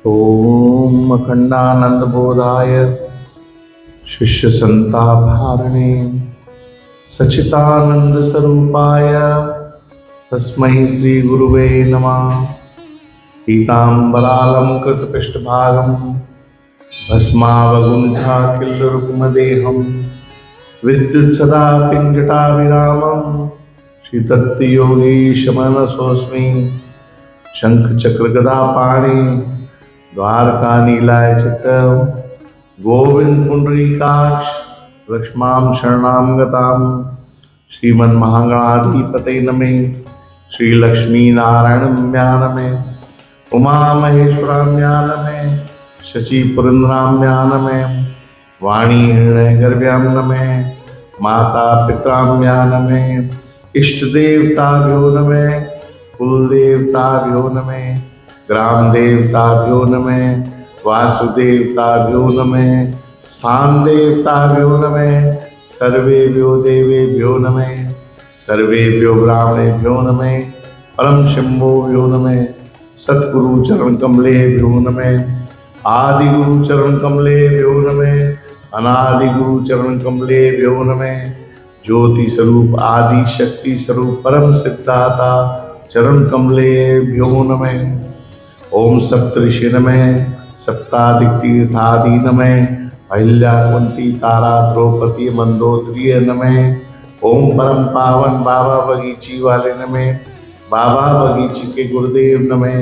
ओम अखंडानंद बोधाय शिष्य संतापहारिणे सच्चिदानंद स्वरूपाय तस्मै श्री गुरुवे नमः। पीताम्बरालं कृतपृष्ठभागं भस्मावगुण्ठाकिल्लरुक्मदेहं विद्युत्सदा पिञ्जटाभिरामं श्रीदत्तयोगीशमनसोऽस्मि। शङ्खचक्रगदापाणि द्वारकानीलायचित गोविंद पुंडरीकाक्ष लक्ष्मां शरणां गतां श्रीमन्महागणाधिपतये नमः। श्रीलक्ष्मीनारायणम्या नमः। उमामहेश्वराम्या नमः। शचीपुरन्द्राम्या नमः। वाणी हृदयगर्भ्यां नमः। माता पित्राम्या नमः। इष्टदेवताभ्यो नमः। कुलदेवताभ्यो नमः। ग्राम देवताभ्यो नमः। वासुदेवताभ्यो नमः। स्थान देवताभ्यो नमः। सर्वेभ्यो देवेभ्यो नमः। सर्वेभ्यो ब्राह्मणेभ्यो नमः। परम शंभोभ्यो नमः। सतगुरु चरण कमलेभ्यो नमः। आदि गुरु चरण कमलेभ्यो नमः। अनादि गुरु चरण कमलेभ्यो नमः। ज्योति स्वरूप आदि शक्ति स्वरूप परम सिद्धाता चरण कमलेभ्यो नमः। ओम सप्तऋषि नमः। सप्ताधिक तीर्थादि नमः। अहिल्या कुंती तारा द्रौपदी मंदोदरी नमः। ओम परम पावन बाबा बगीची वाले नमः। बाबा बगीची के गुरुदेव नमः।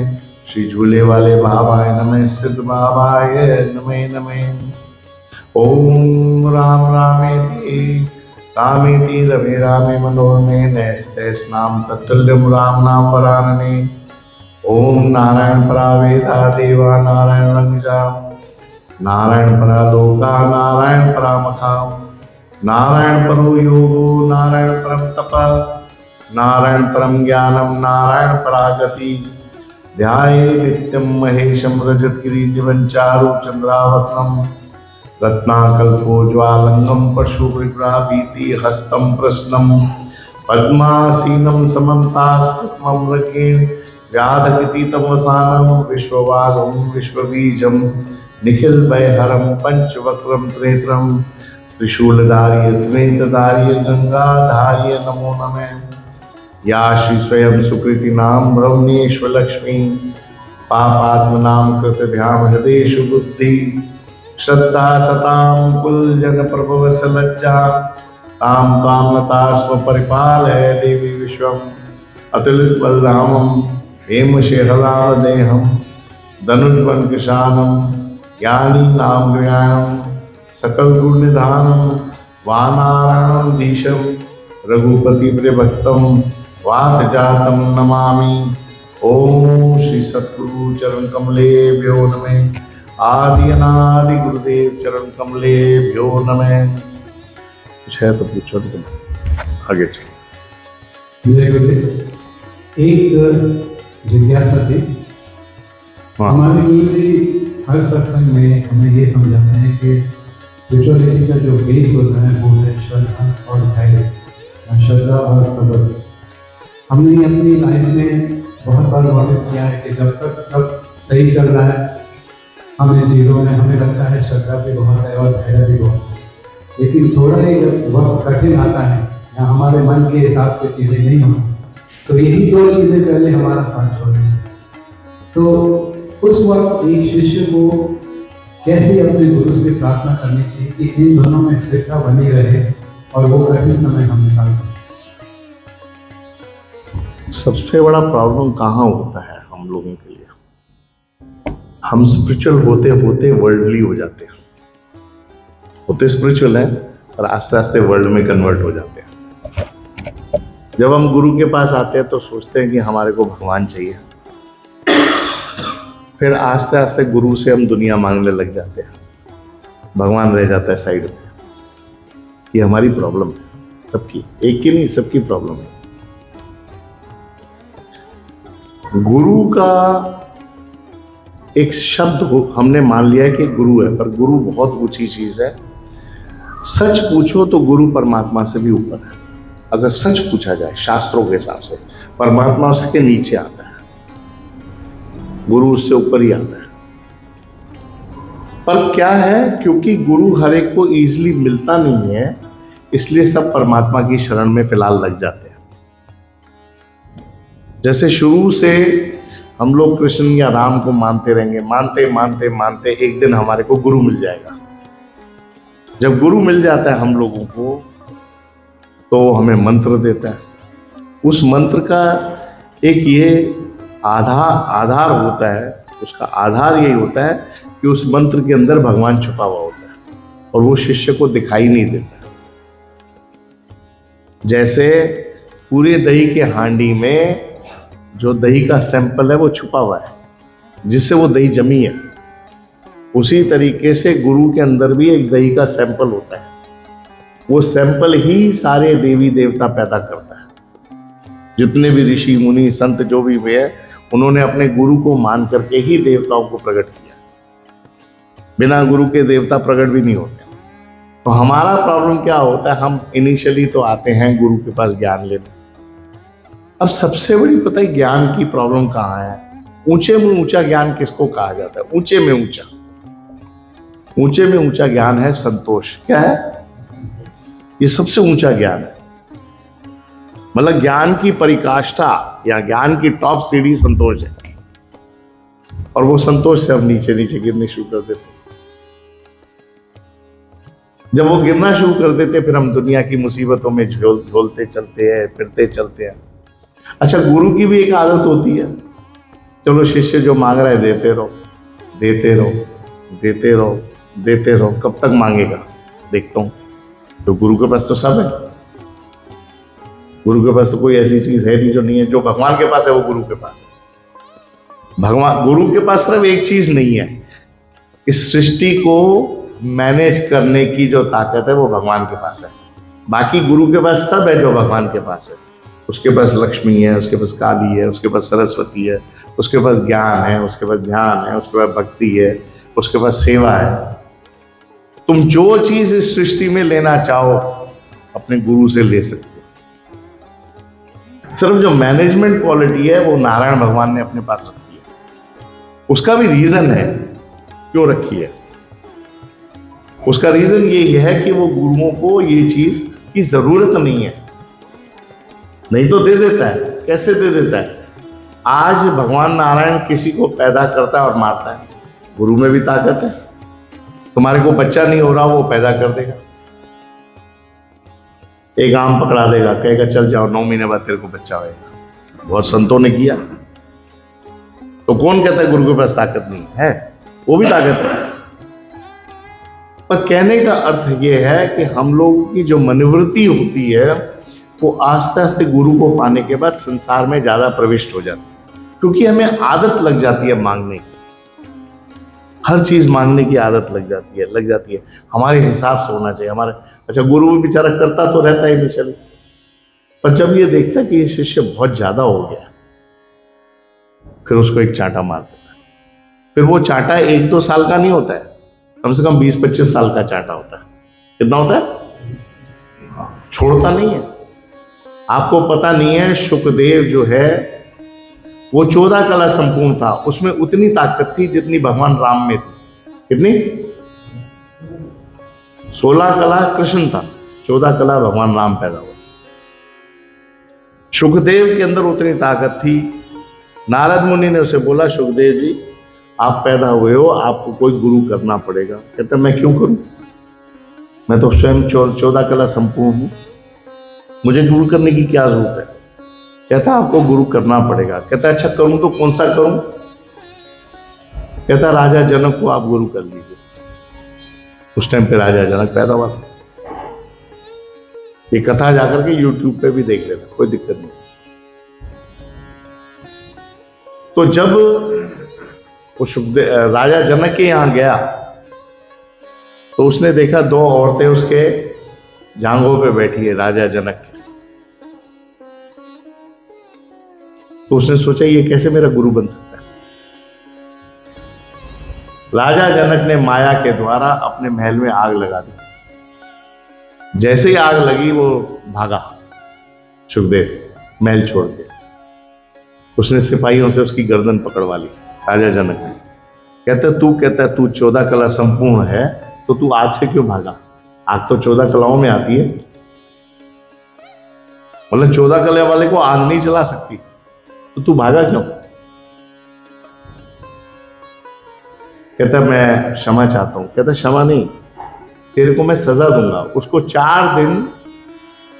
श्री झूले वाले बाबाय नमः। सिद्ध बाबाय नमः नमः। ओम राम रामेति रामेति रमे रामे मनोरमे नैस्तेस नाम तत्तुल्यं राम नाम वरानने। ओम नारायण परा वेदा देवा नारायण रंगजा नारायण परा लोका नारायण परा मखा नारायण परो योगो नारायण परम तप नारायण परम ज्ञानम नारायण परागति ध्याये नित्यं महेशं रजतगिरिदिवं चारु चंद्रावतनं रत्नाकल्पोज्ज्वालंगं पशुवृग्राभीति हस्तं प्रसन्नं पद्मासीनं समन्तास्तुत्मम्रकेण व्याधगतितमसानं विश्ववागं विश्वबीजं निखिलभयहरं पंचवक्त्रं त्रेत्रं त्रिशूलधार्य त्रिनेत्रधार्य गंगाधार्य नमो नमः। या श्री स्वयं सुकृति नाम ब्रह्मेश्वर लक्ष्मी पापात्मनां कृतभ्यां हृदयेषु बुद्धि श्रद्धा सतां कुलजन प्रभवसलज्जा तां त्वां नतास्म परिपालय देवी विश्वम् अतुलित बलधामं हेमशेखरावदेहं धनुर्वन कृशानं ज्ञानी नाम ज्ञानं सकल गुण निधानं वानारायणं धीशं रघुपति प्रियभक्तं वात जातं नमामि। ओम श्री सतगुरु चरण कमलेभ्यो नमः। आदि अनादि गुरुदेव चरण कमलेभ्यो नमः। कुछ है तो पूछो तो आगे चलो। जय गुरुदेव। एक जिज्ञासा थी। हमारे गुरु जी हर सत्संग में हमें ये समझाते हैं कि स्पिरिचुअलिटी का जो बेस होता है वो है श्रद्धा और धैर्य, श्रद्धा और सब्र। हमने अपनी लाइफ में बहुत बार नोटिस किया है कि जब तक सब सही चल रहा है हमें चीज़ों में हमें लगता है श्रद्धा भी बहुत है और धैर्य भी बहुत है, लेकिन थोड़ा ही जब वक्त कठिन आता है या हमारे मन के हिसाब से चीज़ें नहीं होती तो यही दो चीज़ें पहले हमारा साथ छोड़ती हैं। तो उस वक्त एक शिष्य को कैसे अपने गुरु से प्रार्थना करनी चाहिए कि इन दोनों में स्थिरता बनी रहे और वो कठिन समय हम निकाल पाए। सबसे बड़ा प्रॉब्लम कहाँ होता है हम लोगों के लिए, हम स्पिरिचुअल होते होते वर्ल्डली हो जाते हैं। होते स्पिरिचुअल हैं और आस्ते आस्ते वर्ल्ड में कन्वर्ट हो जाते हैं। जब हम गुरु के पास आते हैं तो सोचते हैं कि हमारे को भगवान चाहिए, फिर आस्ते आस्ते गुरु से हम दुनिया मांगने लग जाते हैं, भगवान रह जाता है साइड में। ये हमारी प्रॉब्लम है सबकी, एक की नहीं सबकी प्रॉब्लम है। गुरु का एक शब्द हमने मान लिया है कि गुरु है, पर गुरु बहुत ऊंची चीज है। सच पूछो तो गुरु परमात्मा से भी ऊपर है। अगर सच पूछा जाए शास्त्रों के हिसाब से, परमात्मा उसके नीचे आता है, गुरु उससे ऊपर ही आता है। पर क्या है, क्योंकि गुरु हर एक को इजीली मिलता नहीं है, इसलिए सब परमात्मा की शरण में फिलहाल लग जाते हैं। जैसे शुरू से हम लोग कृष्ण या राम को मानते रहेंगे, मानते मानते मानते एक दिन हमारे को गुरु मिल जाएगा। जब गुरु मिल जाता है हम लोगों को, तो हमें मंत्र देता है। उस मंत्र का एक ये आधार होता है, उसका आधार यही होता है कि उस मंत्र के अंदर भगवान छुपा हुआ होता है और वो शिष्य को दिखाई नहीं देता। जैसे पूरे दही के हांडी में जो दही का सैंपल है वो छुपा हुआ है, जिससे वो दही जमी है, उसी तरीके से गुरु के अंदर भी एक दही का सैंपल होता है। वो सैंपल ही सारे देवी देवता पैदा करता है। जितने भी ऋषि मुनि संत जो भी हुए हैं, उन्होंने अपने गुरु को मान करके ही देवताओं को प्रकट किया। बिना गुरु के देवता प्रकट भी नहीं होते। तो हमारा प्रॉब्लम क्या होता है, हम इनिशियली तो आते हैं गुरु के पास ज्ञान लेने। अब सबसे बड़ी पता है ज्ञान की प्रॉब्लम कहाँ है? ऊंचे में ऊंचा ज्ञान किसको कहा जाता है? ऊंचे में ऊंचा, ऊंचे में ऊंचा ज्ञान है संतोष। क्या है ये? सबसे ऊंचा ज्ञान है। मतलब ज्ञान की परिकाष्ठा या ज्ञान की टॉप सीढ़ी संतोष है, और वो संतोष से हम नीचे नीचे गिरने शुरू कर देते। जब वो गिरना शुरू कर देते, फिर हम दुनिया की मुसीबतों में झोलते चलते हैं, फिरते चलते हैं। अच्छा, गुरु की भी एक आदत होती है, चलो शिष्य जो मांग रहा है देते रहो, देते रहो, देते रहो, देते रहो। कब तक मांगेगा? देखता हूं। तो गुरु के पास तो सब है। गुरु के पास तो कोई ऐसी चीज है नहीं जो नहीं है। जो भगवान के पास है वो गुरु के पास है। गुरु के पास सिर्फ एक चीज नहीं है, इस सृष्टि को मैनेज करने की जो ताकत है वो भगवान के पास है। बाकी गुरु के पास सब है जो भगवान के पास है। उसके पास लक्ष्मी है, उसके पास काली है, उसके पास सरस्वती है, उसके पास ज्ञान है, उसके पास ध्यान है, उसके पास भक्ति है, उसके पास सेवा है। तुम जो चीज इस सृष्टि में लेना चाहो अपने गुरु से ले सकते हो। सिर्फ जो मैनेजमेंट क्वालिटी है वो नारायण भगवान ने अपने पास रखी है। उसका भी रीजन है क्यों रखी है। उसका रीजन ये है कि वो गुरुओं को ये चीज की जरूरत नहीं है, नहीं तो दे देता है। कैसे दे देता है? आज भगवान नारायण किसी को पैदा करता है और मारता है, गुरु में भी ताकत है। तुम्हारे को बच्चा नहीं हो रहा, वो पैदा कर देगा। एक आम पकड़ा देगा, कहेगा चल जाओ 9 महीने बाद तेरे को बच्चा होगा। बहुत संतों ने किया। तो कौन कहता है गुरु के पास ताकत नहीं है? वो भी ताकत है। पर कहने का अर्थ ये है कि हम लोगों की जो मनोवृत्ति होती है वो आस्ते आस्ते गुरु को पाने के बाद संसार में ज्यादा प्रविष्ट हो जाती है, क्योंकि हमें आदत लग जाती है मांगने की। हर चीज मांगने की आदत लग जाती है। हमारे हिसाब से होना चाहिए हमारे। अच्छा, गुरु भी बेचारा करता तो रहता है इनिशियली, पर जब ये देखता है कि ये शिष्य बहुत ज्यादा हो गया, फिर उसको एक चांटा मार देता है। फिर वो चांटा 1-2 साल का नहीं होता है, कम से कम 20-25 साल का चांटा होता है। कितना होता है? छोड़ता नहीं है। आपको पता नहीं है, शुकदेव जो है वो 14 कला संपूर्ण था। उसमें उतनी ताकत थी जितनी भगवान राम में थी। कितनी? 16 कला कृष्ण था, 14 कला भगवान राम पैदा हुआ। शुकदेव के अंदर उतनी ताकत थी। नारद मुनि ने उसे बोला, शुकदेव जी आप पैदा हुए हो, आपको कोई गुरु करना पड़ेगा। कहता मैं क्यों करूं? मैं तो स्वयं 14 कला संपूर्ण हूं, मुझे गुरु करने की क्या जरूरत है? कहता आपको गुरु करना पड़ेगा। कहता अच्छा करूं तो कौन सा करूं? कहता राजा जनक को आप गुरु कर लीजिए। उस टाइम पे राजा जनक पैदा हुआ था। ये कथा जाकर के YouTube पे भी देख लेना, कोई दिक्कत नहीं। तो जब वो राजा जनक के यहां गया तो उसने देखा 2 औरतें उसके जांघों पे बैठी है, राजा जनक के। तो उसने सोचा ये कैसे मेरा गुरु बन सकता है। राजा जनक ने माया के द्वारा अपने महल में आग लगा दी। जैसे ही आग लगी वो भागा शुकदेव महल छोड़ के। उसने सिपाहियों से उसकी गर्दन पकड़वा ली राजा जनक ने। कहता है तू 14 कला संपूर्ण है, तो तू आग से क्यों भागा? आग तो 14 कलाओं में आती है। मतलब 14 कला वाले को आग नहीं जला सकती, तो तू भागा क्यों? कहता मैं क्षमा चाहता हूं। कहता क्षमा नहीं, तेरे को मैं सजा दूंगा। उसको 4 दिन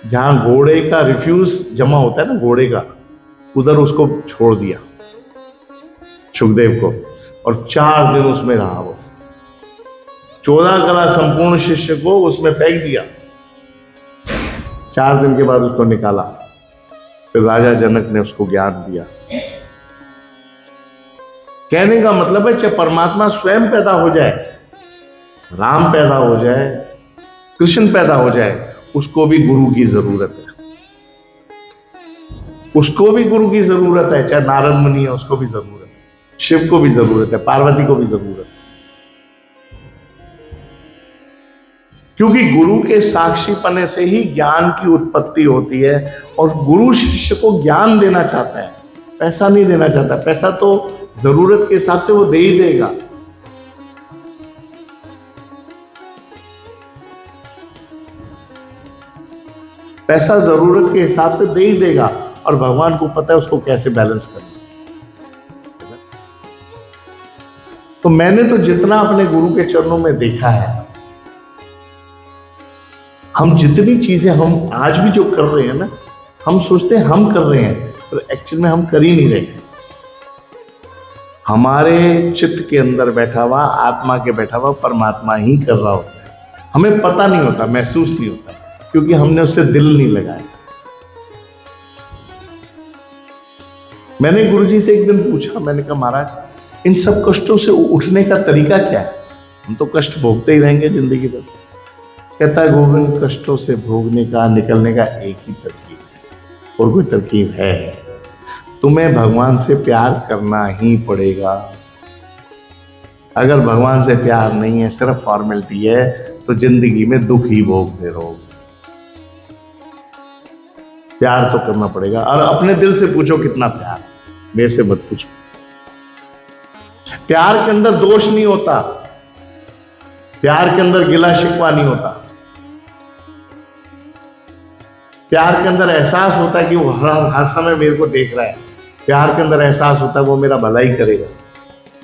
जहां घोड़े का रिफ्यूज जमा होता है ना, घोड़े का, उधर उसको छोड़ दिया सुखदेव को, और 4 दिन उसमें रहा वो। 14 कला संपूर्ण शिष्य को उसमें फेंक दिया। 4 दिन के बाद उसको निकाला। फिर राजा जनक ने उसको ज्ञान दिया। कहने का मतलब है, चाहे परमात्मा स्वयं पैदा हो जाए, राम पैदा हो जाए, कृष्ण पैदा हो जाए, उसको भी गुरु की जरूरत है। उसको भी गुरु की जरूरत है। चाहे नारद मुनि है, उसको भी जरूरत है, शिव को भी जरूरत है, पार्वती को भी जरूरत है। क्योंकि गुरु के साक्षी पने से ही ज्ञान की उत्पत्ति होती है। और गुरु शिष्य को ज्ञान देना चाहता है, पैसा नहीं देना चाहता। पैसा तो जरूरत के हिसाब से वो दे ही देगा। पैसा जरूरत के हिसाब से दे ही देगा, और भगवान को पता है उसको कैसे बैलेंस करना। तो मैंने तो जितना अपने गुरु के चरणों में देखा है, हम जितनी चीजें हम आज भी जो कर रहे हैं ना, हम सोचते हैं हम कर रहे हैं, पर एक्चुअल में हम कर ही नहीं रहे हैं। हमारे चित्त के अंदर बैठा हुआ, आत्मा के बैठा हुआ परमात्मा ही कर रहा होता है। हमें पता नहीं होता, महसूस नहीं होता, क्योंकि हमने उससे दिल नहीं लगाया। मैंने गुरुजी से एक दिन पूछा, मैंने कहा महाराज इन सब कष्टों से उठने का तरीका क्या है? हम तो कष्ट भोगते ही रहेंगे जिंदगी भर। कहता है गोविंद, कष्टों से भोगने का, निकलने का एक ही तरकीब है, और कोई तरकीब है, तुम्हें भगवान से प्यार करना ही पड़ेगा। अगर भगवान से प्यार नहीं है, सिर्फ फॉर्मेलिटी है, तो जिंदगी में दुख ही भोगते रहोगे। प्यार तो करना पड़ेगा। और अपने दिल से पूछो कितना प्यार, मेरे से मत पूछो। प्यार के अंदर दोष नहीं होता, प्यार के अंदर गिला शिकवा नहीं होता। प्यार के अंदर एहसास होता है कि वो हर समय मेरे को देख रहा है। प्यार के अंदर एहसास होता है वो मेरा भला ही करेगा।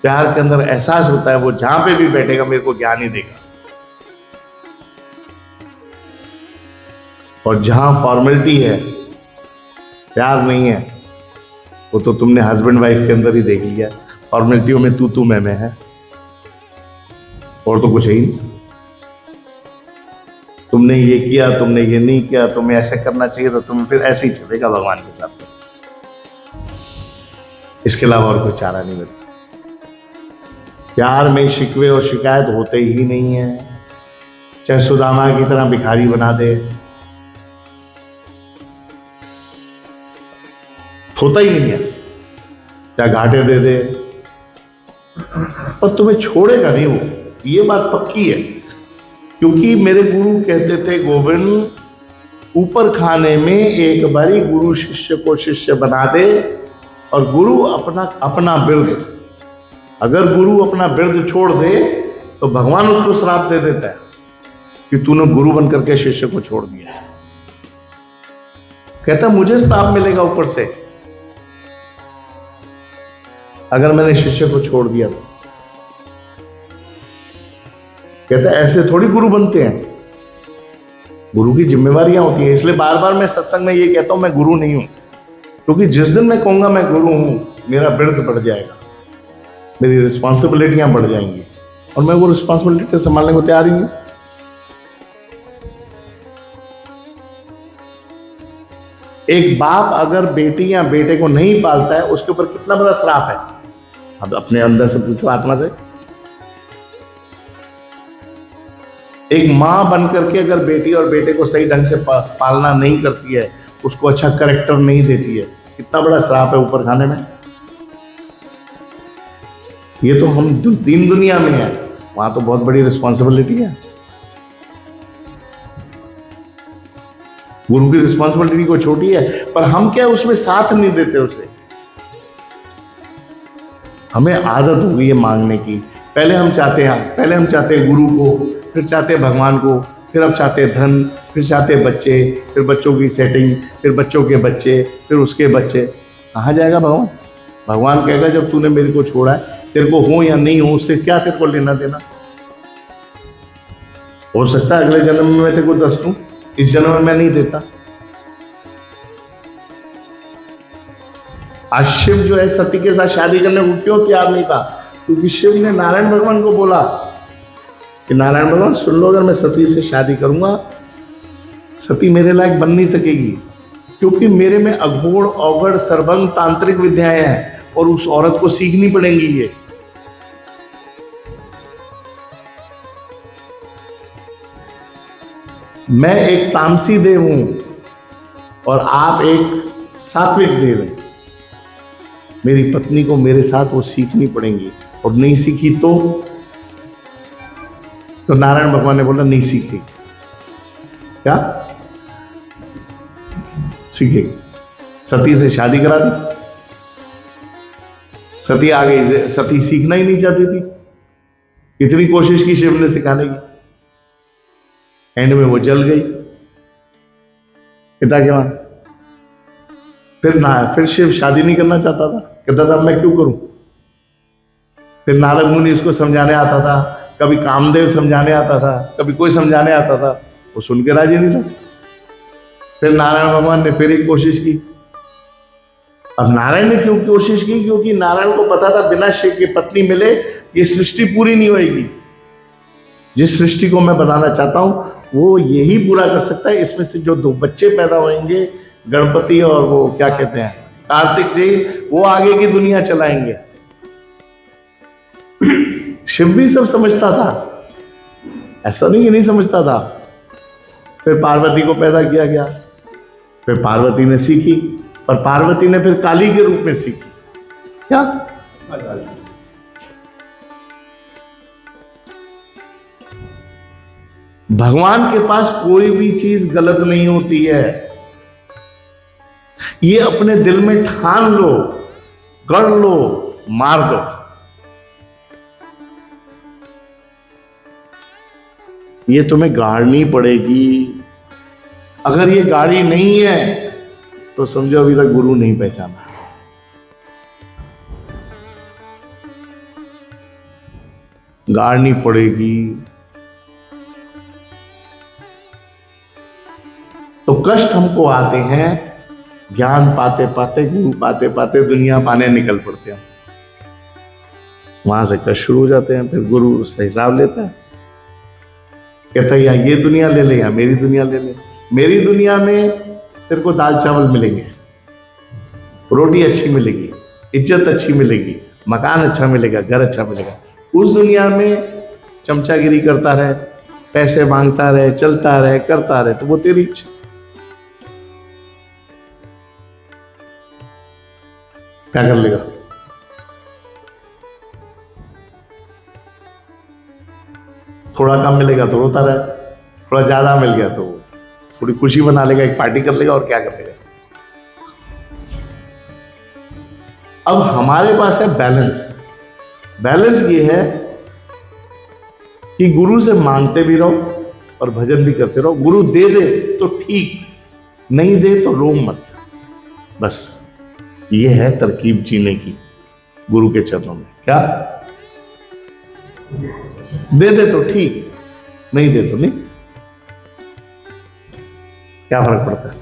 प्यार के अंदर एहसास होता है वो जहां पे भी बैठेगा मेरे को ज्ञान ही देगा। और जहां फॉर्मेलिटी है, प्यार नहीं है, वो तो तुमने हस्बैंड वाइफ के अंदर ही देख लिया। फॉर्मेलिटियों में तू मैं है, और तो कुछ है ही नहीं। तुमने ये किया, तुमने ये नहीं किया, तुम्हें ऐसे करना चाहिए, तो तुम्हें फिर ऐसे ही चलेगा भगवान के साथ। इसके अलावा और कोई चारा नहीं मिलता। प्यार में शिकवे और शिकायत होते ही नहीं है। चाहे सुदामा की तरह भिखारी बना दे, होता ही नहीं है। चाहे घाटे दे दे, पर तुम्हें छोड़ेगा नहीं वो, ये बात पक्की है। क्योंकि मेरे गुरु कहते थे, गोविंद ऊपर खाने में एक बारी गुरु शिष्य को शिष्य बना दे, और गुरु अपना बिरद, अगर गुरु अपना बिरद छोड़ दे तो भगवान उसको श्राप दे देता है कि तूने गुरु बन करके शिष्य को छोड़ दिया। कहता मुझे श्राप मिलेगा ऊपर से अगर मैंने शिष्य को छोड़ दिया तो। कहता ऐसे थोड़ी गुरु बनते हैं, गुरु की जिम्मेवारियां होती है। इसलिए बार बार मैं सत्संग में ये कहता हूं मैं गुरु नहीं हूं, क्योंकि जिस दिन मैं कहूंगा मैं गुरु हूं, मेरा बिरद बढ़ जाएगा, मेरी रिस्पॉन्सिबिलिटियां बढ़ जाएंगी, और मैं वो रिस्पॉन्सिबिलिटी संभालने को तैयार ही नहीं। एक बाप अगर बेटी या बेटे को नहीं पालता है, उसके ऊपर कितना बड़ा श्राप है। अब अपने अंदर से पूछो, आत्मा से। एक मां बन करके अगर बेटी और बेटे को सही ढंग से पालना नहीं करती है, उसको अच्छा करेक्टर नहीं देती है, कितना बड़ा श्राप है ऊपर खाने में। ये तो हम दीन दुनिया में है, वहां तो बहुत बड़ी रिस्पॉन्सिबिलिटी है। गुरु की रिस्पॉन्सिबिलिटी को छोटी है, पर हम क्या उसमें साथ नहीं देते उसे। हमें आदत हो गई है मांगने की। पहले हम चाहते हैं गुरु को, फिर चाहते हैं भगवान को, फिर अब चाहते हैं धन, फिर चाहते हैं बच्चे, फिर बच्चों की सेटिंग, फिर बच्चों के बच्चे, फिर उसके बच्चे। कहाँ जाएगा भगवान? भगवान कहेगा जब तूने मेरे को छोड़ा है, तेरे को हो या नहीं हो उससे क्या तेरे को लेना देना। हो सकता है अगले जन्म में मैं तेरे को 10 दूं, इस जन्म में मैं नहीं देता। आज शिव जो है सती के साथ शादी करने को क्यों तैयार नहीं था? क्योंकि शिव ने नारायण भगवान को बोला कि नारायण भगवान सुन लो, अगर मैं सती से शादी करूंगा, सती मेरे लायक बन नहीं सकेगी, क्योंकि मेरे में अघोर औगड़ सर्वंग तांत्रिक विद्याएं हैं और उस औरत को सीखनी पड़ेंगी। ये मैं एक तामसी देव हूं और आप एक सात्विक देव हैं। मेरी पत्नी को मेरे साथ वो सीखनी पड़ेंगी, और नहीं सीखी तो नारायण भगवान ने बोला नहीं सीखेगी। क्या सीखेगी? सती से शादी करा दी, सती आ गई। सती सीखना ही नहीं चाहती थी, इतनी कोशिश की शिव ने सिखाने की, एंड में वो जल गई पिता के वहां। फिर शिव शादी नहीं करना चाहता था, कहता था मैं क्यों करूं। फिर नारद मुनि उसको समझाने आता था, कभी कामदेव समझाने आता था, कभी कोई समझाने आता था, वो सुन के राजी नहीं था। फिर नारायण भगवान ने फिर एक कोशिश की। अब नारायण ने क्यों कोशिश की? क्योंकि नारायण को पता था बिना शिव की पत्नी मिले ये सृष्टि पूरी नहीं होगी। जिस सृष्टि को मैं बनाना चाहता हूं वो यही पूरा कर सकता है। इसमें से जो 2 बच्चे पैदा होंगे, गणपति और वो क्या कहते हैं कार्तिक जी, वो आगे की दुनिया चलाएंगे। शिव भी सब समझता था, ऐसा नहीं कि नहीं समझता था। फिर पार्वती को पैदा किया गया, फिर पार्वती ने सीखी, और पार्वती ने फिर काली के रूप में सीखी। क्या? भगवान के पास कोई भी चीज गलत नहीं होती है। ये अपने दिल में ठान लो, गढ़ लो, मार दो। ये तुम्हें गाड़नी पड़ेगी। अगर ये गाड़ी नहीं है तो समझो अभी तक गुरु नहीं पहचाना। गाड़नी पड़ेगी। तो कष्ट हमको आते हैं, ज्ञान पाते पाते, गुरु पाते पाते दुनिया पाने निकल पड़ते हैं। वहां से कष्ट शुरू हो जाते हैं। फिर गुरु उससे हिसाब लेता है, कहता है या ये दुनिया ले ले या मेरी दुनिया ले ले। मेरी दुनिया में तेरे को दाल चावल मिलेंगे, रोटी अच्छी मिलेगी, इज्जत अच्छी मिलेगी, मकान अच्छा मिलेगा, घर अच्छा मिलेगा। उस दुनिया में चमचागिरी करता रहे, पैसे मांगता रहे, चलता रहे, करता रहे, तो वो तेरी इच्छा। क्या कर लेगा? थोड़ा कम मिलेगा तो रोता रहे, थोड़ा ज्यादा मिल गया तो थोड़ी खुशी बना लेगा, एक पार्टी कर लेगा, और क्या कर लेगा। अब हमारे पास है बैलेंस। बैलेंस ये है कि गुरु से मांगते भी रहो और भजन भी करते रहो। गुरु दे दे तो ठीक, नहीं दे तो रो मत। बस ये है तरकीब जीने की गुरु के चरणों में। क्या? दे दे तो ठीक, नहीं दे तो नहीं, क्या फर्क पड़ता है।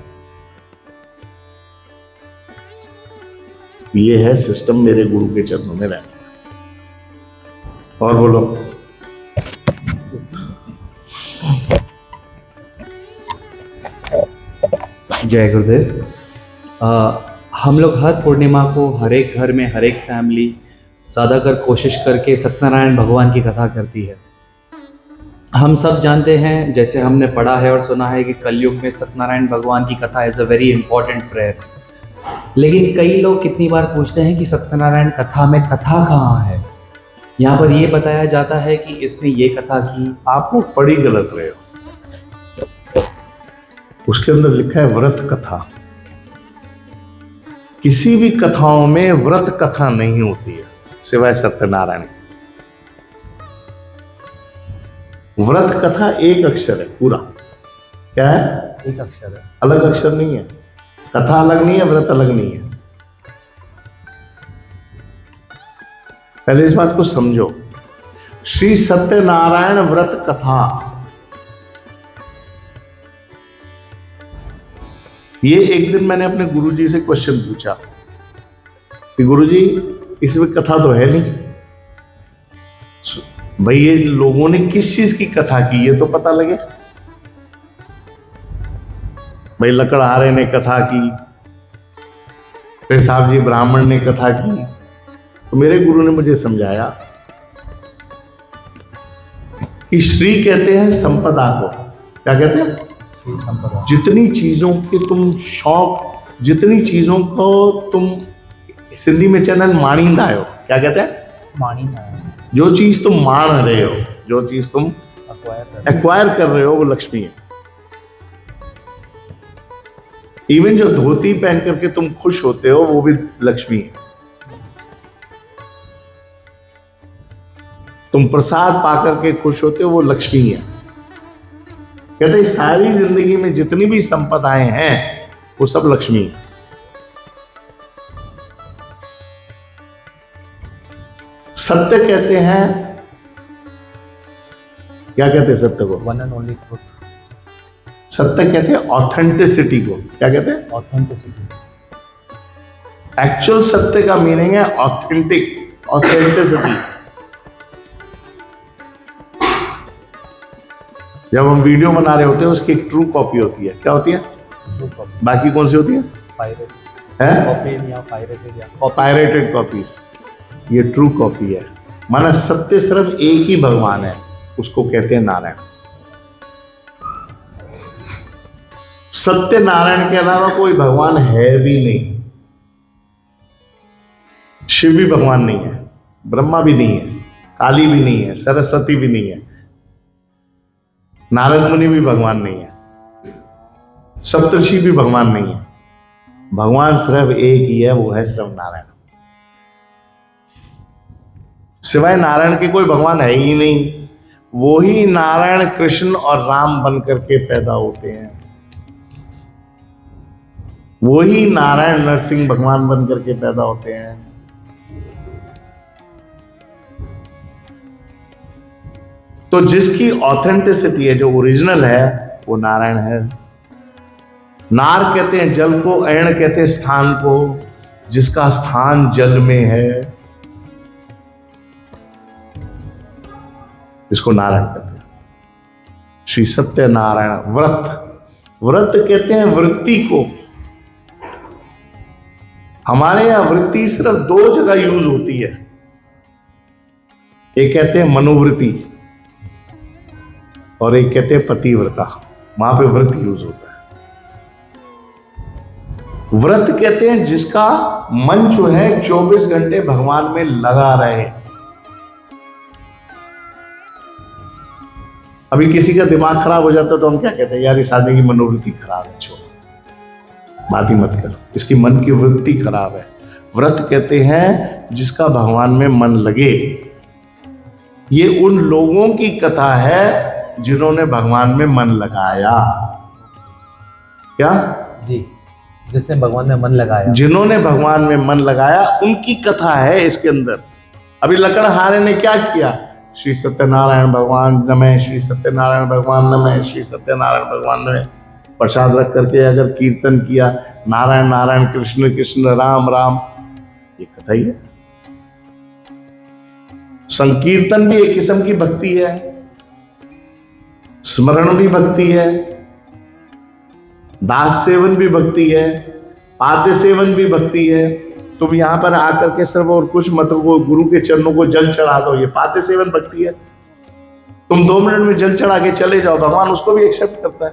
ये है सिस्टम मेरे गुरु के चरणों में रहना। और बोलो। जय गुरुदेव। हम लोग हर पूर्णिमा को हर एक घर में, हर एक फैमिली ज़्यादातर कोशिश करके सत्यनारायण भगवान की कथा करती है। हम सब जानते हैं, जैसे हमने पढ़ा है और सुना है कि कलयुग में सत्यनारायण भगवान की कथा is a very important prayer. लेकिन कई लोग कितनी बार पूछते हैं कि सत्यनारायण कथा में कथा कहाँ है। यहाँ पर ये बताया जाता है कि इसने ये कथा की। आप लोग पढ़ी गलत रहे हो। उसके अंदर लिखा है व्रत कथा। किसी भी कथाओं में व्रत कथा नहीं होती है। सिवाय सत्यनारायण के। व्रत कथा एक अक्षर है पूरा। क्या है? एक अक्षर है। अलग अक्षर नहीं है। कथा अलग नहीं है, व्रत अलग नहीं है। पहले इस बात को समझो। श्री सत्यनारायण व्रत कथा, ये एक दिन मैंने अपने गुरुजी से क्वेश्चन पूछा कि गुरुजी इसमें कथा तो है नहीं, भाई ये लोगों ने किस चीज की कथा की ये तो पता लगे। भाई लकड़हारे ने कथा की, फिर साहब जी ब्राह्मण ने कथा की। तो मेरे गुरु ने मुझे समझाया कि श्री कहते हैं संपदा को। क्या कहते हैं? श्री संपदा। जितनी चीजों के तुम शौक, जितनी चीजों को तुम सिंधी में चैनल माणींदा आयो। क्या कहते हैं? माणींदा। जो चीज तुम माण रहे हो, जो चीज तुम एक्वायर कर रहे हो, वो लक्ष्मी है। इवन जो धोती पहन करके तुम खुश होते हो, वो भी लक्ष्मी है। तुम प्रसाद पाकर के खुश होते हो, वो लक्ष्मी है। कहते हैं सारी जिंदगी में जितनी भी संपदाएं हैं वो सब लक्ष्मी है। सत्य कहते हैं, क्या कहते हैं सत्य को? One and only truth. सत्य कहते हैं ऑथेंटिसिटी को। क्या कहते हैं? ऑथेंटिसिटी। एक्चुअल सत्य का मीनिंग है ऑथेंटिक, ऑथेंटिसिटी। जब हम वीडियो बना रहे होते हैं उसकी एक ट्रू कॉपी होती है। क्या होती है? बाकी कौन सी होती है? Pirated copies. ये ट्रू कॉपी है। माना सत्य सिर्फ एक ही भगवान है, उसको कहते हैं नारायण। सत्य नारायण के अलावा कोई भगवान है भी नहीं। शिव भी भगवान नहीं है, ब्रह्मा भी नहीं है, काली भी नहीं है, सरस्वती भी नहीं है, नारद मुनि भी भगवान नहीं है, सप्तर्षि भी भगवान नहीं है। भगवान सिर्फ एक ही है, वो है सिर्फ नारायण। सिवाय नारायण के कोई भगवान है ही नहीं। वो ही नारायण, कृष्ण और राम बन करके पैदा होते हैं। वो ही नारायण नरसिंह भगवान बन करके पैदा होते हैं। तो जिसकी ऑथेंटिसिटी है, जो ओरिजिनल है, वो नारायण है। नार कहते हैं जल को, ऐण कहते हैं स्थान को। जिसका स्थान जल में है, इसको नारायण कहते हैं। श्री सत्यनारायण व्रत। व्रत कहते हैं वृत्ति को। हमारे यहां वृत्ति सिर्फ दो जगह यूज होती है। एक कहते हैं मनोवृत्ति और एक कहते हैं पतिव्रता। वहां पे व्रत यूज होता है। व्रत कहते हैं जिसका मन जो है 24 घंटे भगवान में लगा रहे। अभी किसी का दिमाग खराब हो जाता है तो हम क्या कहते हैं? यार इस आदमी की मनोवृत्ति खराब है, छोड़ो, बात ही मत करो, इसकी मन की वृत्ति खराब है। व्रत कहते हैं जिसका भगवान में मन लगे। ये उन लोगों की कथा है जिन्होंने भगवान में मन लगाया। क्या जी? जिसने भगवान में मन लगाया। जिन्होंने भगवान में मन लगाया उनकी कथा है इसके अंदर। अभी लकड़हारे ने क्या किया? श्री सत्यनारायण भगवान नमः, श्री सत्यनारायण भगवान नमः, श्री सत्यनारायण भगवान नमः। प्रसाद रख करके अगर कीर्तन किया, नारायण नारायण, कृष्ण कृष्ण, राम राम, ये कथा ही है। संकीर्तन भी एक किस्म की भक्ति है, स्मरण भी भक्ति है, दास सेवन भी भक्ति है, पाद्य सेवन भी भक्ति है। तुम यहां पर आकर के सिर्फ और कुछ मत को गुरु के चरणों को जल चढ़ा दो, ये पाद्य सेवन भक्ति है। तुम 2 मिनट में जल चढ़ा के चले जाओ, भगवान उसको भी एक्सेप्ट करता है।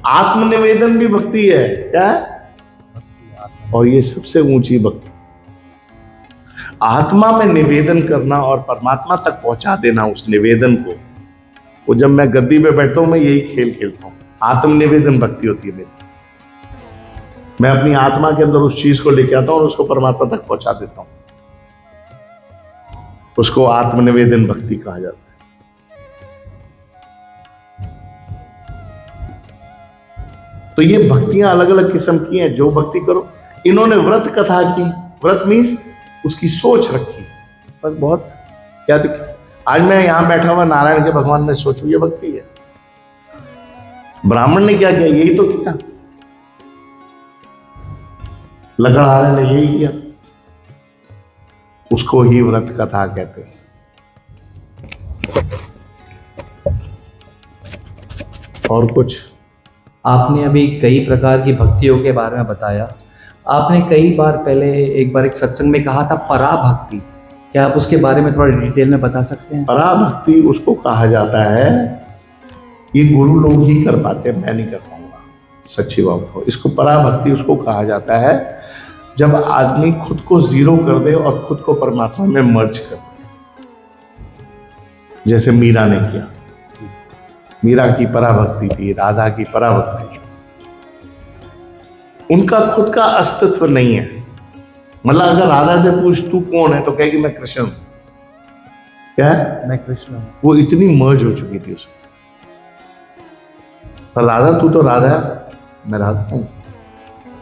आत्मनिवेदन भी भक्ति है। क्या है? और ये सबसे ऊंची भक्ति, आत्मा में निवेदन करना और परमात्मा तक पहुंचा देना उस निवेदन को। वो जब मैं गद्दी पे बैठता हूं, मैं यही खेल खेलता हूं। आत्मनिवेदन भक्ति होती है मेरी। मैं अपनी आत्मा के अंदर उस चीज को लेके आता हूँ और उसको परमात्मा तक पहुंचा देता हूं। उसको आत्मनिवेदन भक्ति कहा जाता है। तो ये भक्तियां अलग अलग किस्म की हैं, जो भक्ति करो। इन्होंने व्रत कथा की, व्रत मीन्स उसकी सोच रखी, बस बहुत क्या दिक्कत। आज मैं यहां बैठा हुआ नारायण के भगवान में सोचूं, ये भक्ति है। ब्राह्मण ने क्या किया, यही तो किया। लकड़हारे ने यही किया, उसको ही व्रत कथा कहते हैं। और कुछ? आपने अभी कई प्रकार की भक्तियों के बारे में बताया। आपने कई बार पहले एक बार एक सत्संग में कहा था पराभक्ति, क्या आप उसके बारे में थोड़ा डिटेल में बता सकते हैं? पराभक्ति उसको कहा जाता है, ये गुरु लोग ही कर पाते हैं, मैं नहीं कर पाऊंगा, सच्ची बात हो। इसको पराभक्ति उसको कहा जाता है जब आदमी खुद को जीरो कर दे और खुद को परमात्मा में मर्ज कर दे। जैसे मीरा ने किया, मीरा की पराभक्ति थी, राधा की पराभक्ति। उनका खुद का अस्तित्व नहीं है। मतलब अगर राधा से पूछ तू कौन है, तो कहेगी मैं कृष्ण हूं। क्या है? मैं कृष्ण हूं। वो इतनी मर्ज हो चुकी थी उसमें। पर राधा, तू तो राधा है, मैं राधा हूं।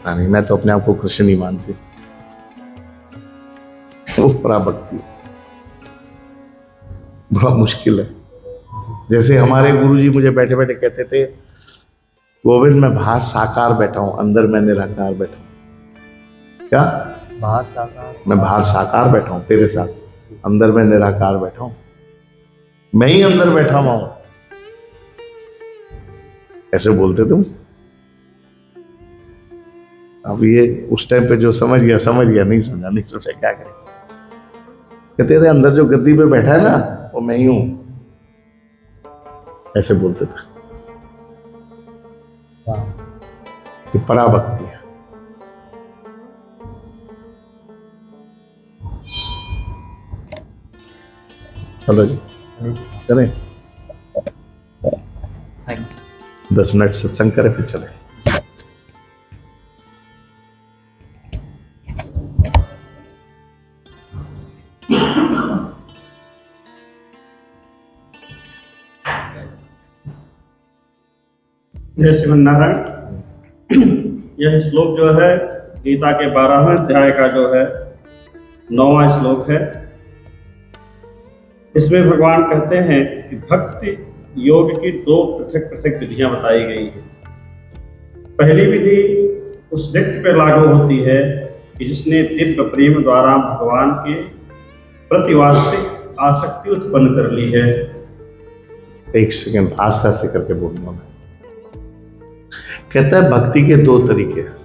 नहीं, मैं तो अपने आप को कृष्ण ही मानती। वो पराभक्ति बड़ा मुश्किल है। जैसे हमारे गुरुजी मुझे बैठे बैठे कहते थे, गोविंद मैं बाहर साकार बैठा हूं, अंदर मैं निराकार बैठा हूं। क्या? बाहर साकार, मैं बाहर साकार बैठा हूं तेरे साथ, अंदर मैं निराकार बैठा हूं, मैं ही अंदर बैठा हुआ हूं। ऐसे बोलते तुम। अब ये उस टाइम पे जो समझ गया, नहीं समझा, नहीं सोचा क्या करें। कहते थे अंदर जो गद्दी पे बैठा है ना, वो मैं ही हूं। ऐसे बोलते थे। ये पराभक्ति है। चलो जी करें, थैंक्स। 10 मिनट सत्संग करें फिर चले। जय श्रीमन नारायण। यह श्लोक जो है गीता के 12वें अध्याय का जो है 9वां श्लोक है। इसमें भगवान कहते हैं कि भक्ति योग की 2 पृथक पृथक विधियां बताई गई है। पहली विधि उस व्यक्ति पर लागू होती है कि जिसने दिव्य प्रेम द्वारा भगवान के प्रति वास्तविक आसक्ति उत्पन्न कर ली है। एक सेकंड आस्ते आस्ते करके बोलूंगा मैं। कहता है भक्ति के 2 तरीके हैं।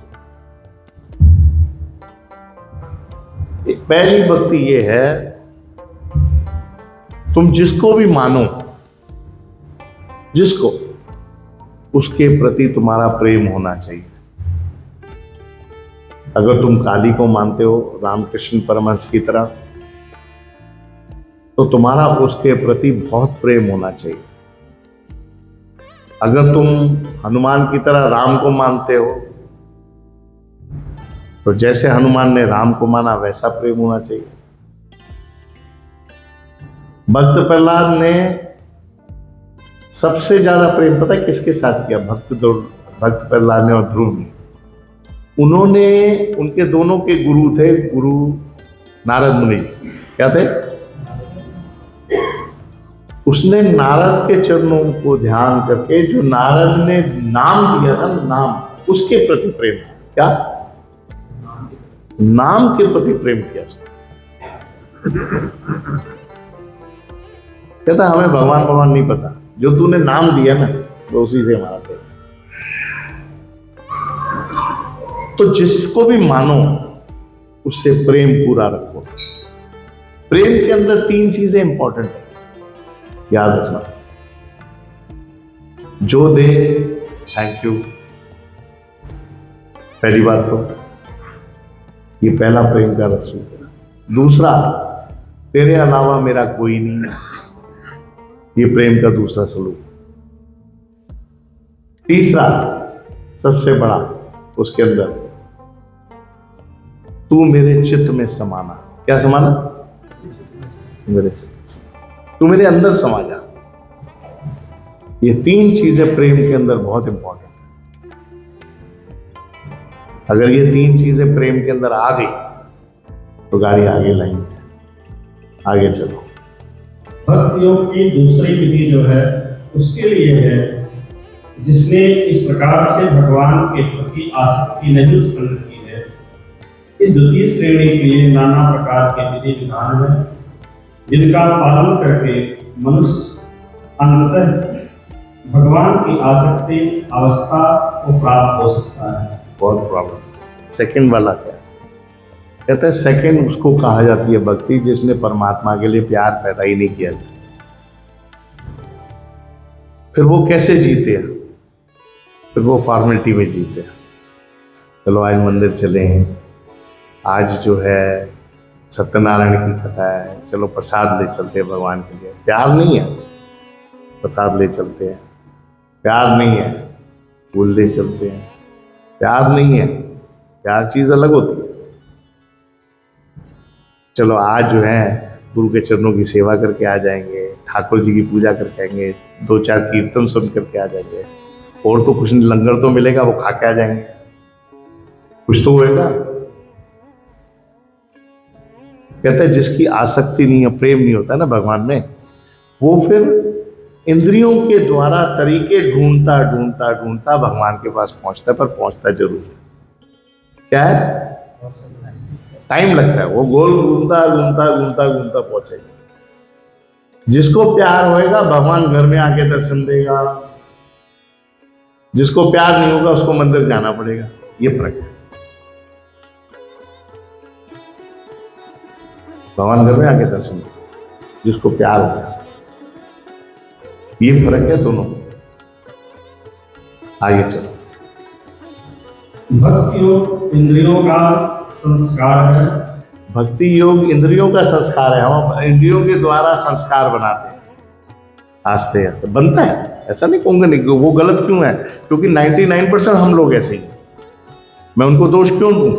पहली भक्ति ये है, तुम जिसको भी मानो, जिसको, उसके प्रति तुम्हारा प्रेम होना चाहिए। अगर तुम काली को मानते हो रामकृष्ण परमहंस की तरह, तो तुम्हारा उसके प्रति बहुत प्रेम होना चाहिए। अगर तुम हनुमान की तरह राम को मानते हो, तो जैसे हनुमान ने राम को माना वैसा प्रेम होना चाहिए। भक्त प्रहलाद ने सबसे ज्यादा प्रेम पता है किसके साथ किया? भक्त प्रहलाद ने और ध्रुव ने। उन्होंने, उनके दोनों के गुरु थे, गुरु नारद मुनि। क्या थे? उसने नारद के चरणों को ध्यान करके, जो नारद ने नाम दिया था, नाम, उसके प्रति प्रेम। क्या? नाम के प्रति प्रेम किया उसने। कहता हमें भगवान भगवान नहीं पता, जो तूने नाम दिया ना, तो उसी से हमारा प्रेम। तो जिसको भी मानो उससे प्रेम पूरा रखो। प्रेम के अंदर 3 चीजें इंपॉर्टेंट है, याद रखना। जो दे थैंक यू, पहली बात तो ये पहला प्रेम का रसूल है। दूसरा, तेरे अलावा मेरा कोई नहीं है, ये प्रेम का दूसरा सलूक। तीसरा सबसे बड़ा उसके अंदर, तू मेरे चित्त में समाना। क्या समाना? मेरे चित्त में समाना। तू मेरे अंदर समा जा। ये 3 चीजें प्रेम के अंदर बहुत इंपॉर्टेंट है। अगर ये 3 चीजें प्रेम के अंदर आ गई तो गाड़ी आगे लाएंगे। आगे चलो। भक्ति योग की दूसरी विधि जो है उसके लिए है जिसने इस प्रकार से भगवान के प्रति आसक्ति नहीं उत्पन्न की है। इस द्वितीय श्रेणी के लिए नाना प्रकार के विधि विधान हैं जिनका पालन करके मनुष्य अंततः भगवान की आसक्ति अवस्था को प्राप्त हो सकता है। बहुत प्रॉब्लम। सेकंड वाला क्या है? कहता है सेकंड उसको कहा जाती है भक्ति जिसने परमात्मा के लिए प्यार पैदा ही नहीं किया। फिर वो कैसे जीते हैं? फिर वो फॉर्मेलिटी में जीते हैं। चलो आज मंदिर चले हैं, आज जो है सत्यनारायण की कथा है, चलो प्रसाद ले चलते हैं भगवान के लिए। प्यार नहीं है, प्रसाद ले चलते हैं। प्यार नहीं है, फूल ले चलते हैं। प्यार नहीं है, प्यार चीज अलग होती है। चलो आज जो है गुरु के चरणों की सेवा करके आ जाएंगे, ठाकुर जी की पूजा करके आएंगे, 2-4 कीर्तन सुन करके आ जाएंगे, और तो कुछ नहीं, लंगर तो मिलेगा, वो खा के आ जाएंगे, कुछ तो होएगा। कहते हैं जिसकी आसक्ति नहीं है, प्रेम नहीं होता ना भगवान में, वो फिर इंद्रियों के द्वारा तरीके ढूंढता ढूंढता ढूंढता भगवान के पास पहुंचता है, पर पहुंचता जरूर है। क्या है? टाइम लगता है। वो गोल घूमता घूमता घूमता घूमता पहुंचेगा। जिसको प्यार होएगा भगवान घर में आके दर्शन देगा, जिसको प्यार नहीं होगा उसको मंदिर जाना पड़ेगा। ये फर्क है। भगवान घर में आके दर्शन देगा जिसको प्यार होगा। ये फर्क है दोनों। आगे चलो। भक्ति योग इंद्रियों का संस्कार है। भक्ति योग इंद्रियों का संस्कार है। हम इंद्रियों के द्वारा संस्कार बनाते हैं, आस्ते आस्ते बनता है। ऐसा नहीं कहूंगा नहीं, वो गलत क्यों है? क्योंकि 99% हम लोग ऐसे ही। मैं उनको दोष क्यों दूं?